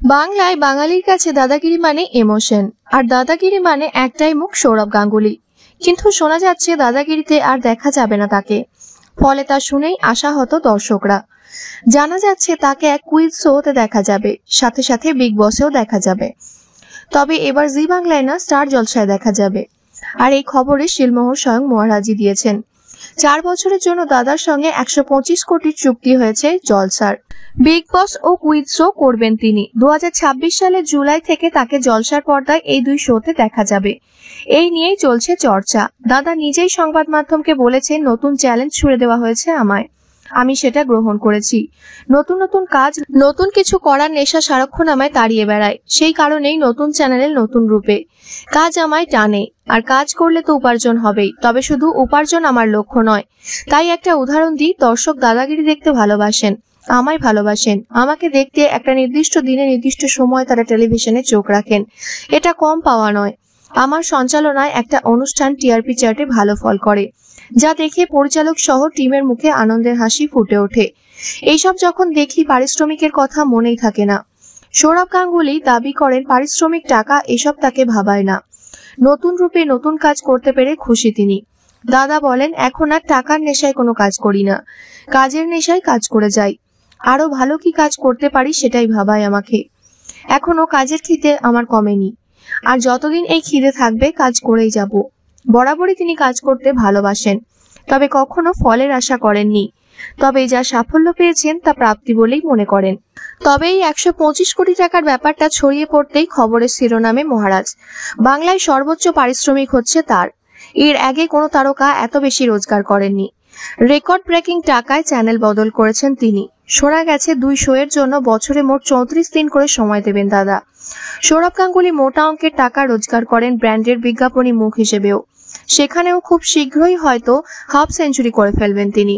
বাংলায় বাঙালির কাছে দাদাগিরি মানে ইমোশন, আর দাদাগিরি মানে একটাই মুখ, সৌরভ গাঙ্গুলি। কিন্তু শোনা যাচ্ছে দাদাগিরিতে আর দেখা যাবে না তাকে, ফলে তা শুনেই আশাহত দর্শকরা। জানা যাচ্ছে তাকে এক কুইজ শোতে দেখা যাবে, সাথে সাথে বিগ বসেও দেখা যাবে। তবে এবার জি বাংলায় না, স্টার জলসায় দেখা যাবে। আর এই খবরে শিলমোহর স্বয়ং মহারাজি দিয়েছেন। 4 বছরের জন্য দাদার সঙ্গে 125 কোটির চুক্তি হয়েছে জলসার। বিগ বস ও কুইজ শো করবেন তিনি। 2026 সালের জুলাই থেকে তাকে জলসার পর্দায় এই দুই শোতে দেখা যাবে। এই নিয়েই চলছে চর্চা। দাদা নিজেই সংবাদ মাধ্যমকে বলেছেন, নতুন চ্যালেঞ্জ ছুড়ে দেওয়া হয়েছে আমায়, আমি সেটা গ্রহণ করেছি। নতুন নতুন কাজ, নতুন কিছু করার নেশা সারাক্ষণ আমায় তাড়িয়ে বেড়ায়। সেই কারণেই নতুন চ্যানেলের নতুন রূপে কাজ আমায় টানে। আর কাজ করলে তো উপার্জন হবেই, তবে শুধু উপার্জন আমার লক্ষ্য নয়। তাই একটা উদাহরণ দিই, দর্শক দাদাগিরি দেখতে ভালোবাসেন, আমায় ভালোবাসেন। আমাকে দেখতে একটা নির্দিষ্ট দিনে নির্দিষ্ট সময় তারা টেলিভিশনে চোখ রাখেন। এটা কম পাওয়া নয়। আমার সঞ্চালনায় একটা অনুষ্ঠান টিআরপি চার্টে ভালো ফল করে, যা দেখে পরিচালক সহ টিমের মুখে আনন্দের হাসি ফুটে ওঠে। এইসব যখন দেখি, পারিশ্রমিকের কথা মনেই থাকে না। সৌরভ গাঙ্গুলি দাবি করেন, পারিশ্রমিক, টাকা এসব তাকে ভাবায় না। নতুন রূপে নতুন কাজ করতে পেরে খুশি তিনি। দাদা বলেন, এখন আর টাকার নেশায় কোনো কাজ করি না, কাজের নেশায় কাজ করে যাই। আরো ভালো কি কাজ করতে পারি সেটাই ভাবায় আমাকে। এখনো কাজের খিদে আমার কমেনি, আর যতদিন এই খিদে থাকবে কাজ করেই যাব। বরাবরই তিনি কাজ করতে ভালোবাসেন, তবে কখনো ফলের আশা করেননি। তবে যা সাফল্য পেয়েছেন তা প্রাপ্তি বলেই মনে করেন। তবে এই 125 কোটি টাকার ব্যাপারটা ছড়িয়ে পড়তেই খবরের শিরোনামে মহারাজ। বাংলায় সর্বোচ্চ পারিশ্রমিক হচ্ছে তার। এর আগে কোনো তারকা এত বেশি রোজগার করেননি। রেকর্ড ব্রেকিং টাকায় চ্যানেল বদল করেছেন তিনি। শোনা গেছে 2 শোয়ের জন্য বছরে মোট 34 দিন করে সময় দেবেন দাদা। সৌরভ গাঙ্গুলি মোটা অঙ্কের টাকা রোজগার করেন ব্র্যান্ডের বিজ্ঞাপনী মুখ হিসেবেও। সেখানেও খুব শীঘ্রই হয়তো হাফ সেঞ্চুরি করে ফেলবেন তিনি।